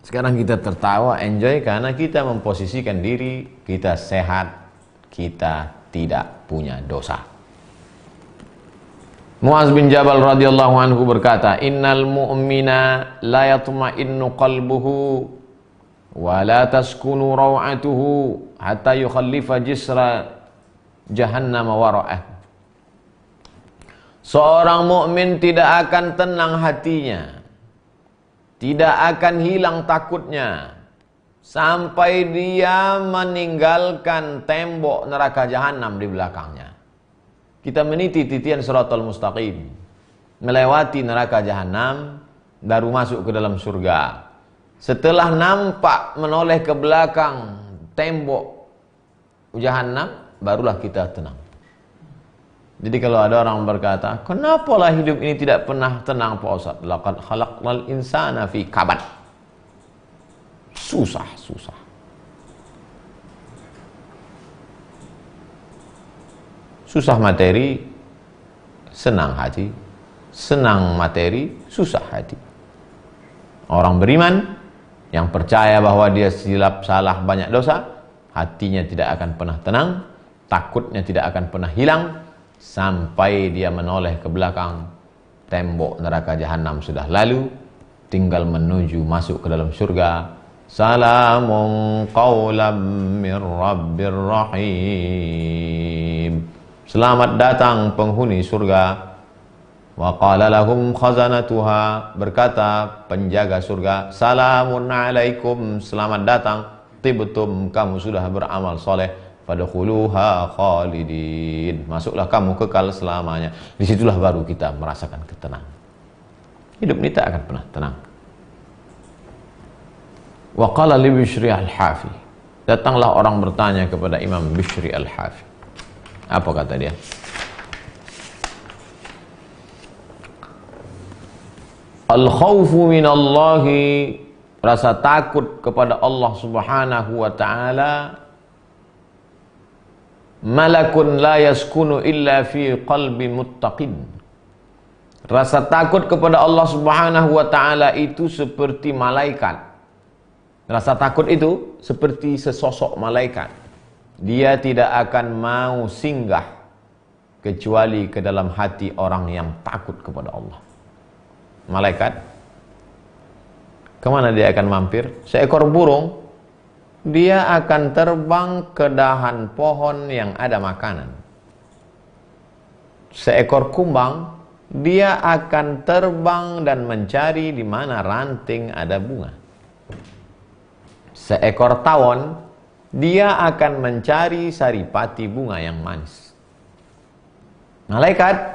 Sekarang kita tertawa, enjoy, karena kita memposisikan diri, kita sehat, kita tidak punya dosa. Muaz bin Jabal radhiyallahu anhu berkata, innal mu'mina la yatma'innu qalbuhu wa la taskunu raw'atuhu hatta yukhallifa jisra jahannam wara'ah. Seorang mukmin tidak akan tenang hatinya, tidak akan hilang takutnya sampai dia meninggalkan tembok neraka jahanam di belakangnya. Kita meniti titian siratal mustaqim, melewati neraka jahanam, baru masuk ke dalam surga. Setelah nampak menoleh ke belakang tembok jahanam, barulah kita tenang. Jadi kalau ada orang berkata, kenapalah hidup ini tidak pernah tenang Pak Ustaz? Laqad khalaqnal insana fi kabad. Susah. Susah materi, senang hati. Senang materi, susah hati. Orang beriman yang percaya bahwa dia silap salah banyak dosa, hatinya tidak akan pernah tenang, takutnya tidak akan pernah hilang, sampai dia menoleh ke belakang, tembok neraka jahanam sudah lalu, tinggal menuju masuk ke dalam surga. Salamun qawlam min rabbir rahim. Selamat datang penghuni surga. Wa qala lahum khazanatuha, berkata penjaga surga, salamun alaikum, selamat datang, tibtum, kamu sudah beramal soleh, fadkhuluha khalidin, masuklah kamu kekal selamanya. Disitulah baru kita merasakan ketenangan. Hidup ini tak akan pernah tenang. Wa qala li Bishri al-Hafi, datanglah orang bertanya kepada Imam Bishri al-Hafi. Apa kata dia? Al-khawfu minallahi, rasa takut kepada Allah Subhanahu wa ta'ala, malakun la yaskunu illa fi qalbi muttaqin. Rasa takut kepada Allah Subhanahu wa ta'ala itu seperti malaikat. Rasa takut itu seperti sesosok malaikat. Dia tidak akan mau singgah kecuali ke dalam hati orang yang takut kepada Allah. Malaikat kemana dia akan mampir? Seekor burung, dia akan terbang ke dahan pohon yang ada makanan. Seekor kumbang, dia akan terbang dan mencari di mana ranting ada bunga. Seekor tawon, dia akan mencari saripati bunga yang manis. Malaikat,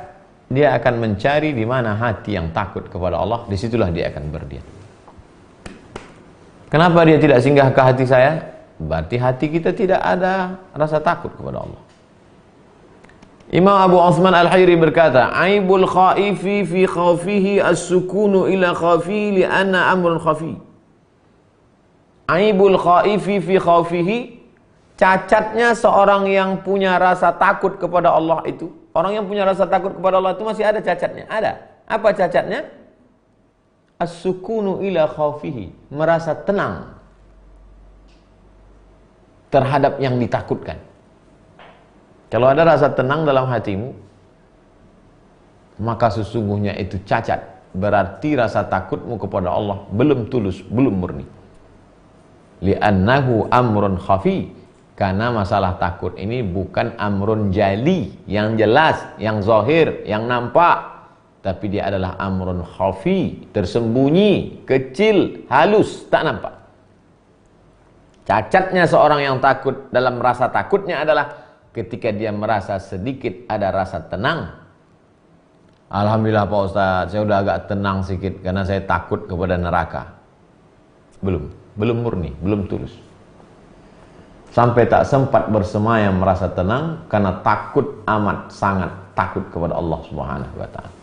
dia akan mencari di mana hati yang takut kepada Allah, disitulah dia akan berdiam. Kenapa dia tidak singgah ke hati saya? Berarti hati kita tidak ada rasa takut kepada Allah. Imam Abu Uthman Al-Hayri berkata, aibul khaifi fi khawfihi as-sukunu ila khafi li'anna amrun khafi. Aibul khaifi fi khawfihi, cacatnya seorang yang punya rasa takut kepada Allah itu, orang yang punya rasa takut kepada Allah itu masih ada cacatnya. Ada. Apa cacatnya? As-sukunu ila khawfihi, merasa tenang terhadap yang ditakutkan. Kalau ada rasa tenang dalam hatimu, maka sesungguhnya itu cacat. Berarti rasa takutmu kepada Allah belum tulus, belum murni. Li'annahu amrun khafi, karena masalah takut ini bukan amrun jali, yang jelas, yang zahir, yang nampak. Tapi dia adalah amrun khafi, tersembunyi, kecil, halus, tak nampak. Cacatnya seorang yang takut dalam rasa takutnya adalah ketika dia merasa sedikit ada rasa tenang. Alhamdulillah Pak Ustaz, saya udah agak tenang sedikit karena saya takut kepada neraka. Belum murni, belum tulus. Sampai tak sempat bersemayam merasa tenang karena takut amat sangat takut kepada Allah Subhanahu wa taala.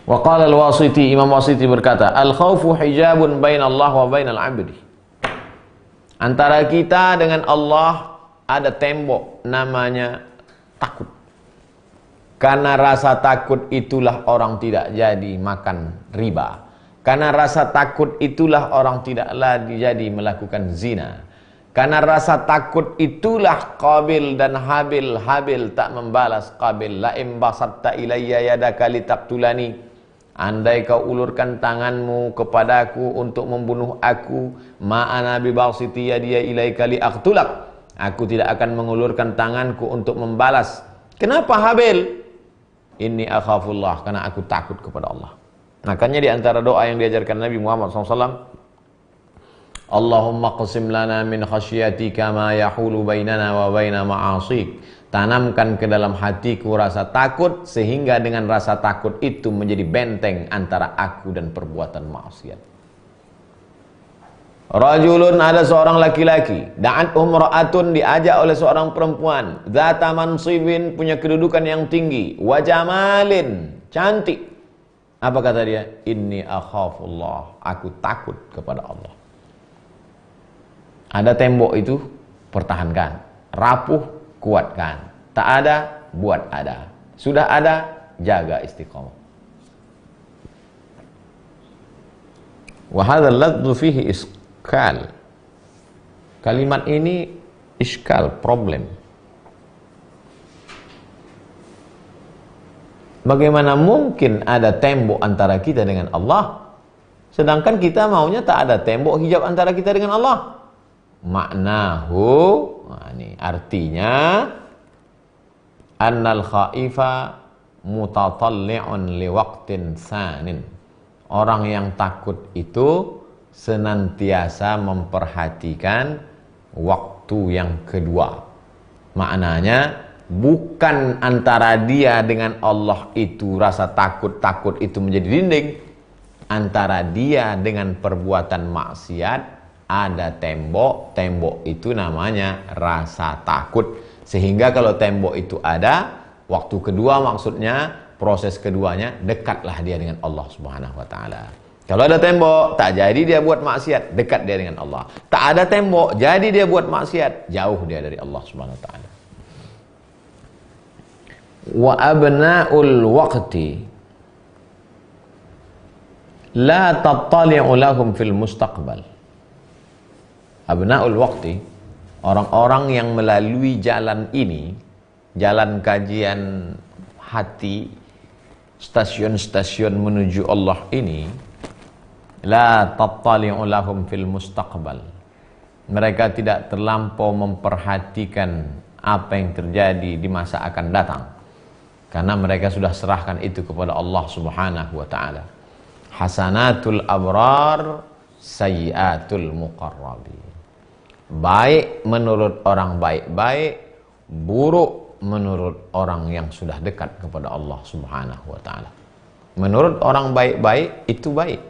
Wa qala al-Wasiti, Imam Wasiti berkata, al-khawfu hijabun bainallah wa bainal 'abdi. Antara kita dengan Allah ada tembok namanya takut. Karena rasa takut itulah orang tidak jadi makan riba. Karena rasa takut itulah orang tidak lagi jadi melakukan zina. Karena rasa takut itulah Qabil dan Habil tak membalas Qabil. La in basatta ilayya yadaka litaqtulani, andai kau ulurkan tanganmu kepadaku untuk membunuh aku, ma ana bibasiti yadiya ilaika liaqtulak, aku tidak akan mengulurkan tanganku untuk membalas. Kenapa Habil? Inni akhafullah, karena aku takut kepada Allah. Makanya di antara doa yang diajarkan Nabi Muhammad SAW, Allahumma qasim lana min khasyatika ma yahulu bainana wa baina ma'asik. Tanamkan ke dalam hatiku rasa takut, sehingga dengan rasa takut itu menjadi benteng antara aku dan perbuatan maksiat. Rajulun, ada seorang laki-laki, da'at umra'atun, diajak oleh seorang perempuan, zata mansibin, punya kedudukan yang tinggi, wa jamalin, cantik. Apa kata dia? Inni akhafullah, aku takut kepada Allah. Ada tembok itu, pertahankan. Rapuh, kuatkan. Tak ada, buat ada. Sudah ada, jaga istiqamah. Wa hadzal ladzu fihi iskal. Kalimat ini iskal, problem. Bagaimana mungkin ada tembok antara kita dengan Allah? Sedangkan kita maunya tak ada tembok hijab antara kita dengan Allah. Maknahu, nah ini artinya, annal khaifa mutatalli'un liwaqtin sanin. Orang yang takut itu senantiasa memperhatikan waktu yang kedua. Maknanya bukan antara dia dengan Allah itu rasa takut itu menjadi dinding. Antara dia dengan perbuatan maksiat ada tembok, tembok itu namanya rasa takut. Sehingga kalau tembok itu ada, waktu kedua maksudnya, proses keduanya, dekatlah dia dengan Allah Subhanahu wa ta'ala. Kalau ada tembok, tak jadi dia buat maksiat, dekat dia dengan Allah. Tak ada tembok, jadi dia buat maksiat, jauh dia dari Allah Subhanahu wa ta'ala. Wa abna'ul waqti la tattali'u lahum fil mustaqbal. Abna'ul waqti, orang-orang yang melalui jalan ini, jalan kajian hati, stasiun-stasiun menuju Allah ini, la tattali'u lahum fil mustaqbal. Mereka tidak terlampau memperhatikan apa yang terjadi di masa akan datang, karena mereka sudah serahkan itu kepada Allah Subhanahu wa ta'ala. Hasanatul abrar, sayyiatul muqarrabin. Baik menurut orang baik-baik, buruk menurut orang yang sudah dekat kepada Allah Subhanahu wa ta'ala. Menurut orang baik-baik itu baik,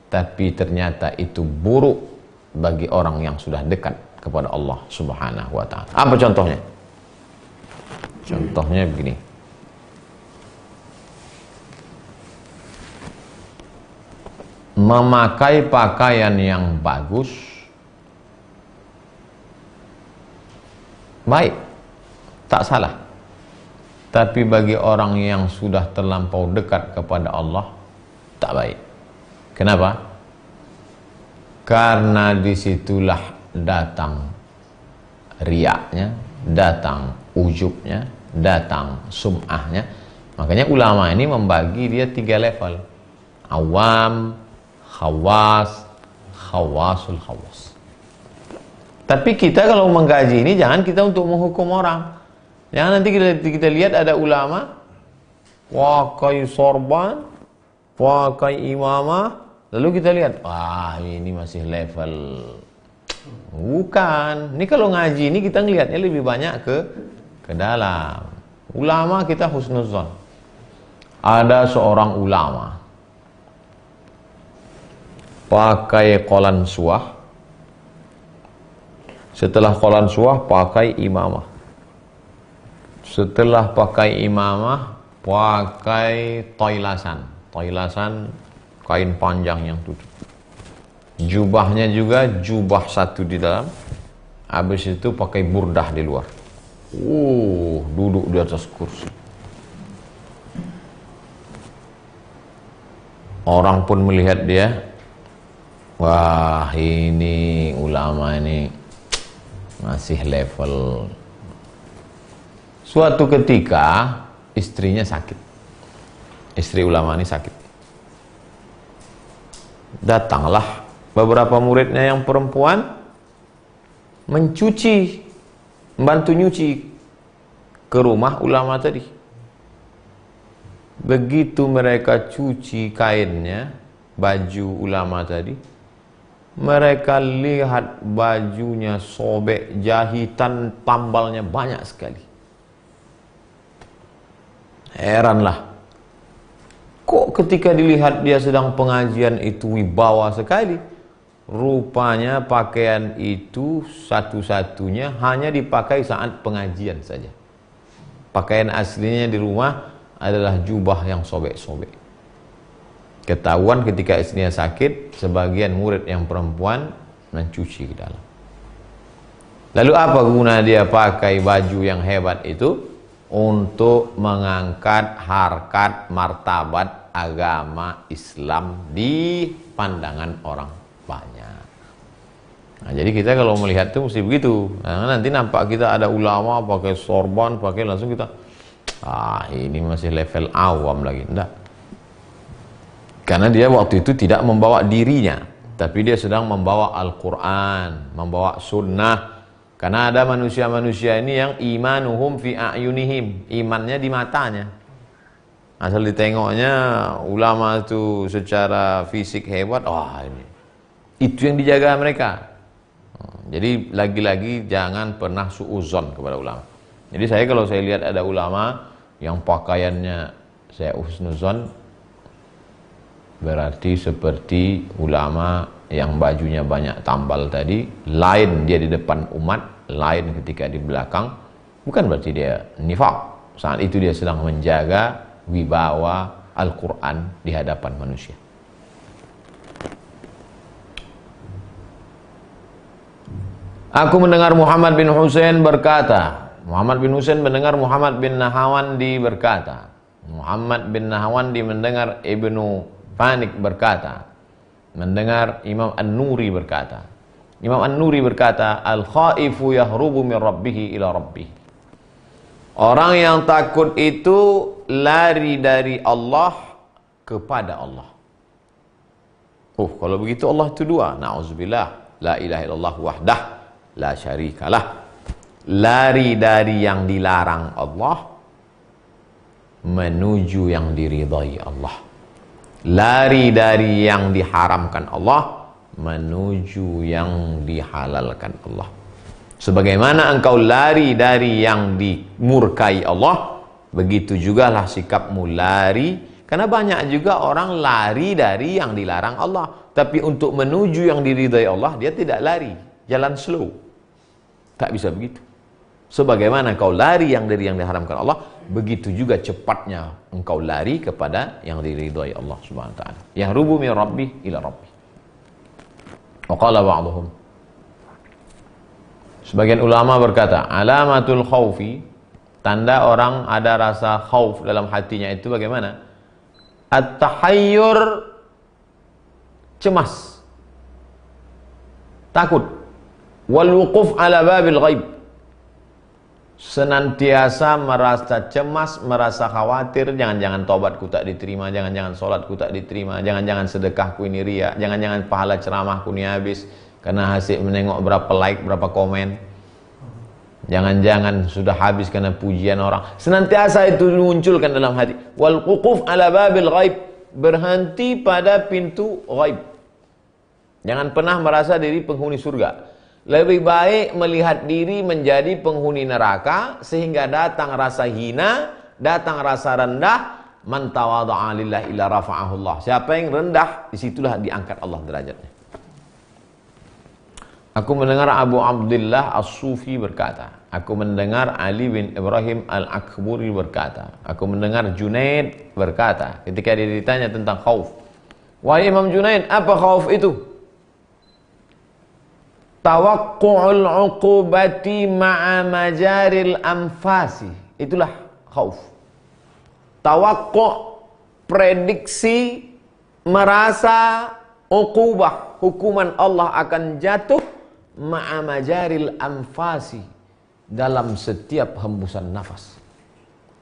tapi ternyata itu buruk bagi orang yang sudah dekat kepada Allah Subhanahu wa ta'ala. Apa contohnya? Contohnya begini. Memakai pakaian yang bagus baik, tak salah. Tapi bagi orang yang sudah terlampau dekat kepada Allah, tak baik. Kenapa? Karena disitulah datang riaknya, datang ujubnya, datang sum'ahnya. Makanya ulama ini membagi dia 3 level. Awam, khawas, khawasul khawas. Tapi kita kalau mengkaji ini, jangan kita untuk menghukum orang. Jangan nanti kita lihat ada ulama pakai sorban, pakai imamah, lalu kita lihat, wah ini masih level. Bukan. Ini kalau ngaji ini kita ngelihatnya lebih banyak ke dalam. Ulama kita husnuzon. Ada seorang ulama pakai qolan suah. Setelah qolan suah pakai imamah. Setelah pakai imamah pakai toilasan. Toilasan kain panjang yang tutup. Jubahnya juga jubah satu di dalam. Habis itu pakai burdah di luar. Duduk di atas kursi. Orang pun melihat dia, wah ini ulama ini masih level. Suatu ketika istrinya sakit. Istri ulama ini sakit. Datanglah beberapa muridnya yang perempuan mencuci, membantu nyuci ke rumah ulama tadi. Begitu mereka cuci kainnya, baju ulama tadi, mereka lihat bajunya sobek, jahitan tambalnya banyak sekali. Heranlah, kok ketika dilihat dia sedang pengajian itu wibawa sekali. Rupanya pakaian itu satu-satunya hanya dipakai saat pengajian saja. Pakaian aslinya di rumah adalah jubah yang sobek-sobek. Ketahuan ketika istrinya sakit, sebagian murid yang perempuan mencuci ke dalam. Lalu apa guna dia pakai baju yang hebat itu? Untuk mengangkat harkat martabat agama Islam di pandangan orang banyak. Nah, jadi kita kalau melihat itu mesti begitu. Nah, nanti nampak kita ada ulama pakai sorban, pakai langsung kita, Ini masih level awam lagi. Enggak. Karena dia waktu itu tidak membawa dirinya, tapi dia sedang membawa Al-Quran, membawa sunnah. Karena ada manusia-manusia ini yang imanuhum fi a'yunihim, imannya di matanya. Asal ditengoknya ulama itu secara fisik hebat, ini. Itu yang dijaga mereka. Jadi lagi-lagi jangan pernah suuzon kepada ulama. Jadi kalau saya lihat ada ulama yang pakaiannya saya husnuzon, berarti seperti ulama yang bajunya banyak tambal tadi, lain dia di depan umat, lain ketika di belakang, bukan berarti dia nifaq. Saat itu dia sedang menjaga wibawa Al-Quran di hadapan manusia. Aku mendengar Muhammad bin Husain berkata, Muhammad bin Husain mendengar Muhammad bin Nahawandi berkata, Muhammad bin Nahawandi mendengar Ibnu Fanik berkata, mendengar Imam An-Nuri berkata. Imam An-Nuri berkata, al-khaifu yahrubu min rabbihi ila rabbih. Orang yang takut itu lari dari Allah kepada Allah. Kalau begitu Allah itu dua. Na'udzubillah. La ilaha illallah wahdah la syarikalah. Lari dari yang dilarang Allah menuju yang diridhai Allah. Lari dari yang diharamkan Allah menuju yang dihalalkan Allah. Sebagaimana engkau lari dari yang dimurkai Allah, begitu jugalah sikapmu lari. Karena banyak juga orang lari dari yang dilarang Allah, tapi untuk menuju yang diridhai Allah dia tidak lari, jalan slow. Tak bisa begitu. Sebagaimana engkau lari dari yang diharamkan Allah, begitu juga cepatnya engkau lari kepada yang diridhai Allah Subhanahu wa taala. Yahrubu min rabbih ila rabbih. Wa qala ba'dhum, sebagian ulama berkata, alamatul khaufi, tanda orang ada rasa khauf dalam hatinya itu bagaimana? At-tahayyur, cemas, takut. Wal wuquf ala babil ghaib, senantiasa merasa cemas, merasa khawatir, jangan-jangan tobatku tak diterima, jangan-jangan sholatku tak diterima, jangan-jangan sedekahku ini riya, jangan-jangan pahala ceramahku ini habis karena hasil menengok berapa like, berapa komen, jangan-jangan sudah habis karena pujian orang. Senantiasa itu dimunculkan dalam hati. Wal wuquf ala babil ghaib, berhenti pada pintu ghaib. Jangan pernah merasa diri penghuni surga. Lebih baik melihat diri menjadi penghuni neraka, sehingga datang rasa hina, datang rasa rendah. Man tawadha'a lillahi illa rafa'ahullah. Siapa yang rendah, disitulah diangkat Allah derajatnya. Aku mendengar Abu Abdullah As-Sufi berkata, aku mendengar Ali bin Ibrahim Al-Akburi berkata, aku mendengar Junaid berkata, ketika dia ditanya tentang khauf, wahai Imam Junaid, apa khauf itu? Tawakku'ul uqubati ma'a majaril anfasi. Itulah khauf. Tawakku', prediksi, merasa uqubah, hukuman Allah akan jatuh ma'a majaril anfasi, dalam setiap hembusan nafas.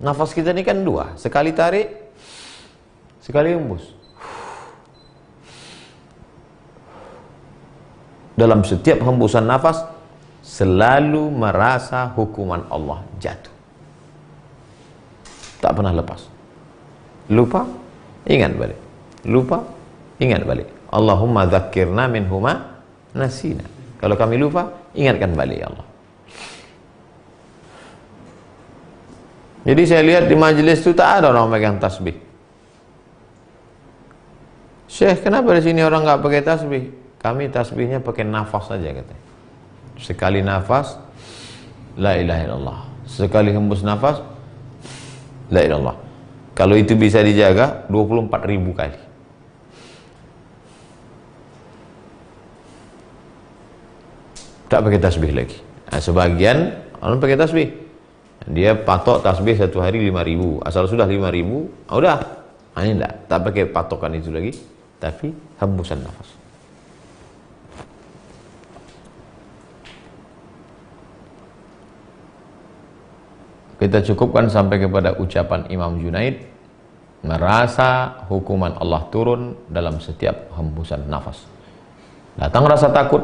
Nafas kita ini kan dua, sekali tarik, sekali hembus. Dalam setiap hembusan nafas selalu merasa hukuman Allah jatuh. Tak pernah lepas. Lupa, ingat balik. Lupa, ingat balik. Allahumma dzakkirna minhuma nasina. Kalau kami lupa, ingatkan balik ya Allah. Jadi saya lihat di majelis itu tak ada orang megang tasbih. Syekh, kenapa di sini orang nggak pakai tasbih? Kami tasbihnya pakai nafas saja katanya. Sekali nafas, la ilaha illallah. Sekali hembus nafas, la ilaha illallah. Kalau itu bisa dijaga 24.000 kali. Tak pakai tasbih lagi. Nah, sebagian orang pakai tasbih. Dia patok tasbih satu hari 5.000. Asal sudah 5.000, udah. Ini enggak, tak pakai patokan itu lagi, tapi hembusan nafas. Kita cukupkan sampai kepada ucapan Imam Junaid, merasa hukuman Allah turun dalam setiap hembusan nafas. Datang rasa takut,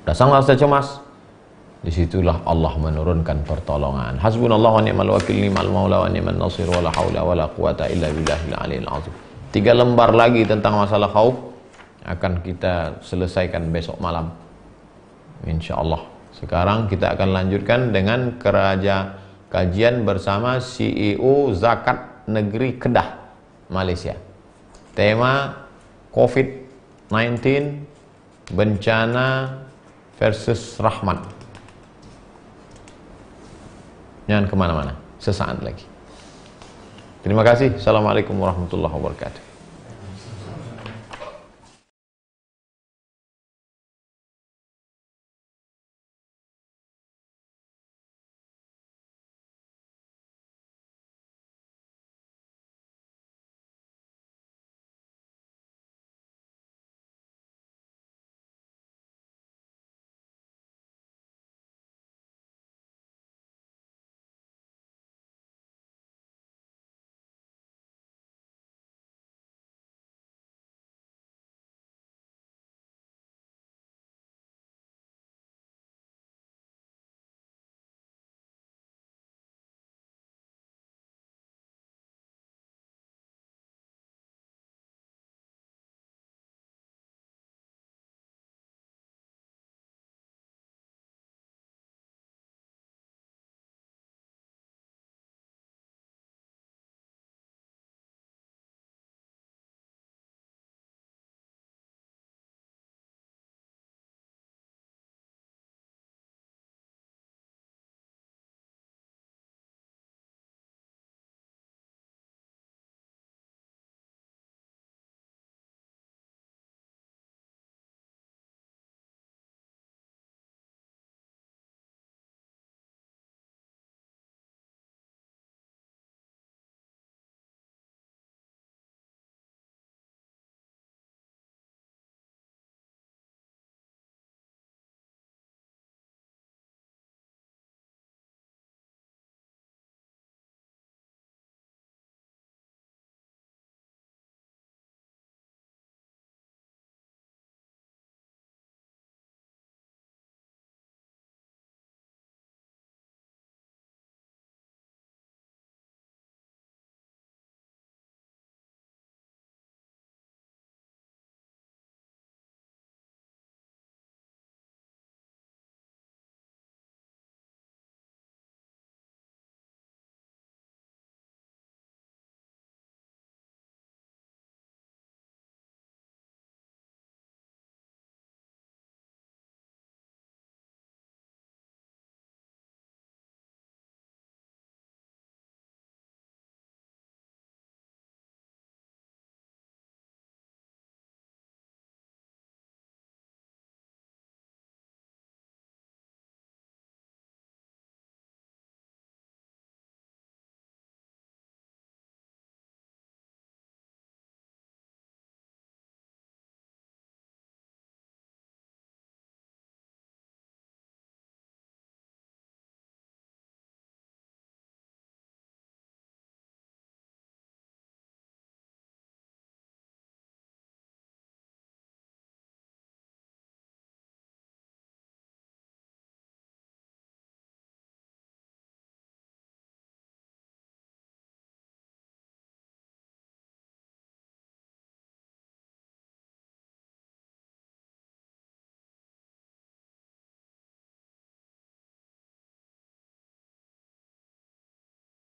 datang rasa cemas, disitulah Allah menurunkan pertolongan. Hasbunallah wa ni'mal wakil, ni'mal maula wa ni'man nasir, wala haula wala quwata illa billahil aliyil azim. 3 lembar lagi tentang masalah khauf akan kita selesaikan besok malam, insyaallah. Sekarang kita akan lanjutkan dengan kajian bersama CEO Zakat Negeri Kedah, Malaysia. Tema COVID-19, bencana versus rahmat. Jangan kemana-mana, sesaat lagi. Terima kasih. Assalamualaikum warahmatullahi wabarakatuh.